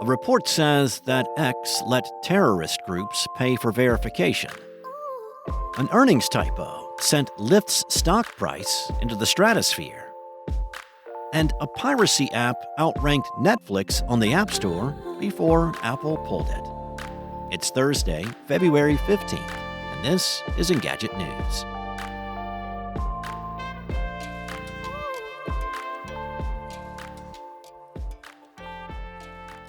A report says that X let terrorist groups pay for verification. An earnings typo sent Lyft's stock price into the stratosphere. And a piracy app outranked Netflix on the App Store before Apple pulled it. It's Thursday, February 15th, and this is Engadget News.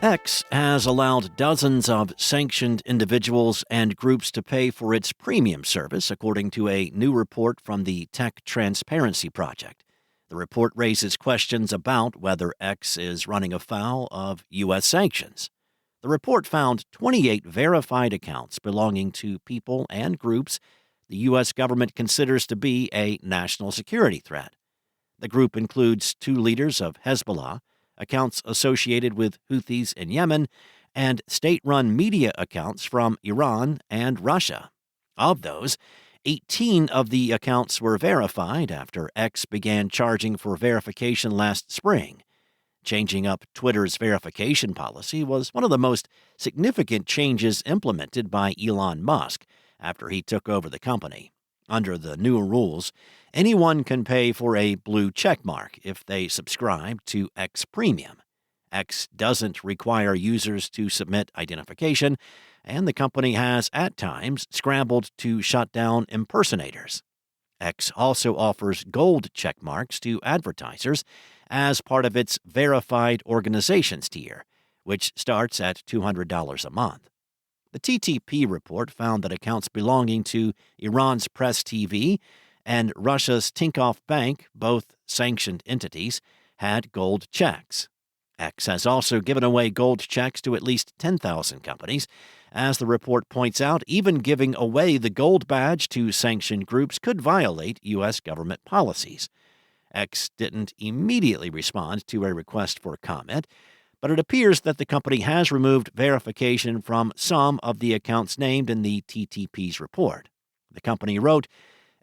X has allowed dozens of sanctioned individuals and groups to pay for its premium service, according to a new report from the Tech Transparency Project. The report raises questions about whether X is running afoul of U.S. sanctions. The report found 28 verified accounts belonging to people and groups the U.S. government considers to be a national security threat. The group includes two leaders of Hezbollah, accounts associated with Houthis in Yemen, and state-run media accounts from Iran and Russia. Of those, 18 of the accounts were verified after X began charging for verification last spring. Changing up Twitter's verification policy was one of the most significant changes implemented by Elon Musk after he took over the company. Under the new rules, anyone can pay for a blue checkmark if they subscribe to X Premium. X doesn't require users to submit identification, and the company has, at times, scrambled to shut down impersonators. X also offers gold checkmarks to advertisers as part of its Verified Organizations tier, which starts at $200 a month. The TTP report found that accounts belonging to Iran's Press TV and Russia's Tinkoff Bank, both sanctioned entities, had gold checks. X has also given away gold checks to at least 10,000 companies. As the report points out, even giving away the gold badge to sanctioned groups could violate U.S. government policies. X didn't immediately respond to a request for comment, but it appears that the company has removed verification from some of the accounts named in the TTP's report. The company wrote,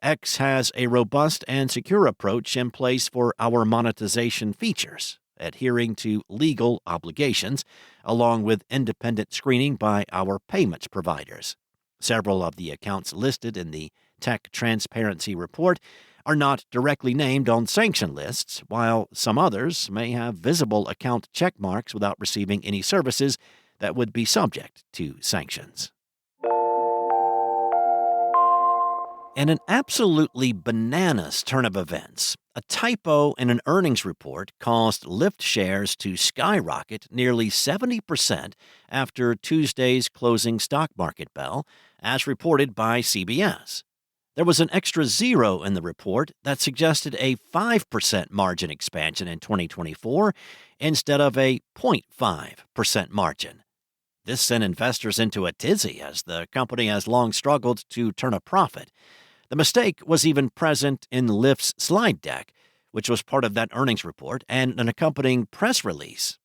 X has a robust and secure approach in place for our monetization features, adhering to legal obligations, along with independent screening by our payments providers. Several of the accounts listed in the Tech Transparency Report are not directly named on sanction lists, while some others may have visible account checkmarks without receiving any services that would be subject to sanctions. In an absolutely bananas turn of events, a typo in an earnings report caused Lyft shares to skyrocket nearly 70% after Tuesday's closing stock market bell, as reported by CBS. There was an extra zero in the report that suggested a 5% margin expansion in 2024 instead of a 0.5% margin. This sent investors into a tizzy as the company has long struggled to turn a profit. The mistake was even present in Lyft's slide deck, which was part of that earnings report, and an accompanying press release.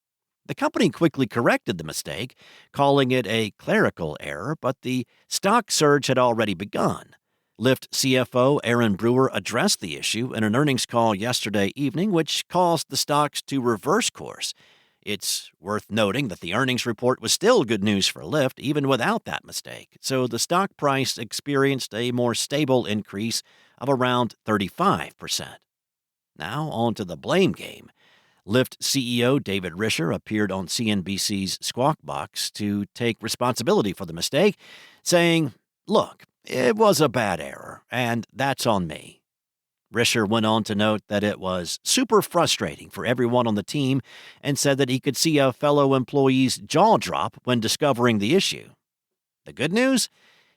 The company quickly corrected the mistake, calling it a clerical error, but the stock surge had already begun. Lyft CFO Aaron Brewer addressed the issue in an earnings call yesterday evening, which caused the stocks to reverse course. It's worth noting that the earnings report was still good news for Lyft, even without that mistake, so the stock price experienced a more stable increase of around 35%. Now on to the blame game. Lyft CEO David Risher appeared on CNBC's Squawk Box to take responsibility for the mistake, saying, "Look, it was a bad error, and that's on me." Risher went on to note that it was super frustrating for everyone on the team and said that he could see a fellow employee's jaw drop when discovering the issue. The good news?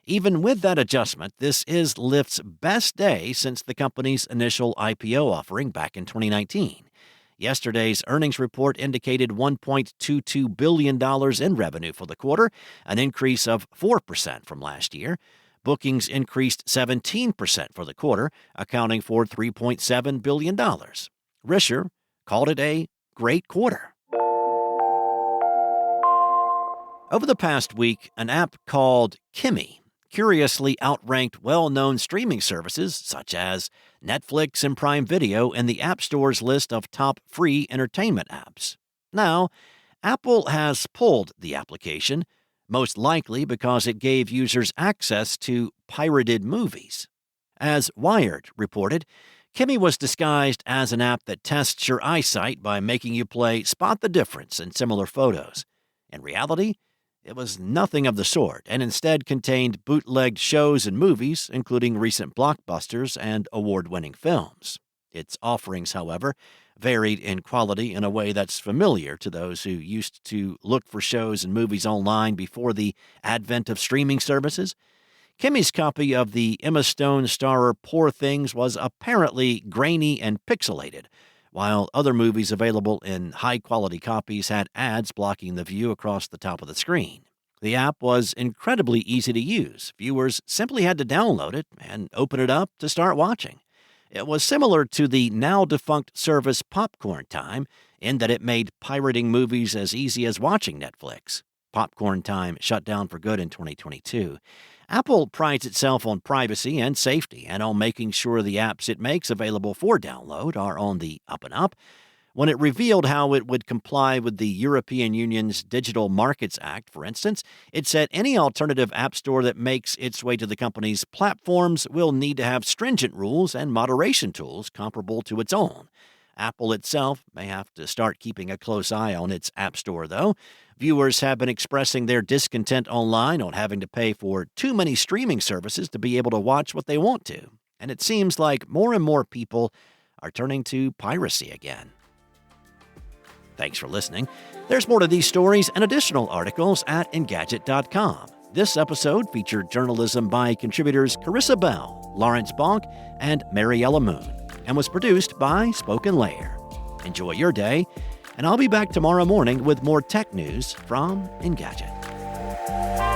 Even with that adjustment, this is Lyft's best day since the company's initial IPO offering back in 2019. Yesterday's earnings report indicated $1.22 billion in revenue for the quarter, an increase of 4% from last year. Bookings increased 17% for the quarter, accounting for $3.7 billion. Risher called it a great quarter. Over the past week, an app called Kimi curiously outranked well-known streaming services such as Netflix and Prime Video in the App Store's list of top free entertainment apps. Now, Apple has pulled the application, most likely because it gave users access to pirated movies. As Wired reported, Kimmy was disguised as an app that tests your eyesight by making you play Spot the Difference in similar photos. In reality, it was nothing of the sort, and instead contained bootlegged shows and movies, including recent blockbusters and award-winning films. Its offerings, however, varied in quality in a way that's familiar to those who used to look for shows and movies online before the advent of streaming services. Kimmy's copy of the Emma Stone starrer Poor Things was apparently grainy and pixelated, while other movies available in high-quality copies had ads blocking the view across the top of the screen. The app was incredibly easy to use. Viewers simply had to download it and open it up to start watching. It was similar to the now-defunct service Popcorn Time in that it made pirating movies as easy as watching Netflix. Popcorn Time shut down for good in 2022. Apple prides itself on privacy and safety and on making sure the apps it makes available for download are on the up and up. When it revealed how it would comply with the European Union's Digital Markets Act, for instance, it said any alternative app store that makes its way to the company's platforms will need to have stringent rules and moderation tools comparable to its own. Apple itself may have to start keeping a close eye on its app store, though. Viewers have been expressing their discontent online on having to pay for too many streaming services to be able to watch what they want to. And it seems like more and more people are turning to piracy again. Thanks for listening. There's more to these stories and additional articles at Engadget.com. This episode featured journalism by contributors Carissa Bell, Lawrence Bonk, and Mariella Moon, and was produced by Spoken Layer. Enjoy your day, and I'll be back tomorrow morning with more tech news from Engadget.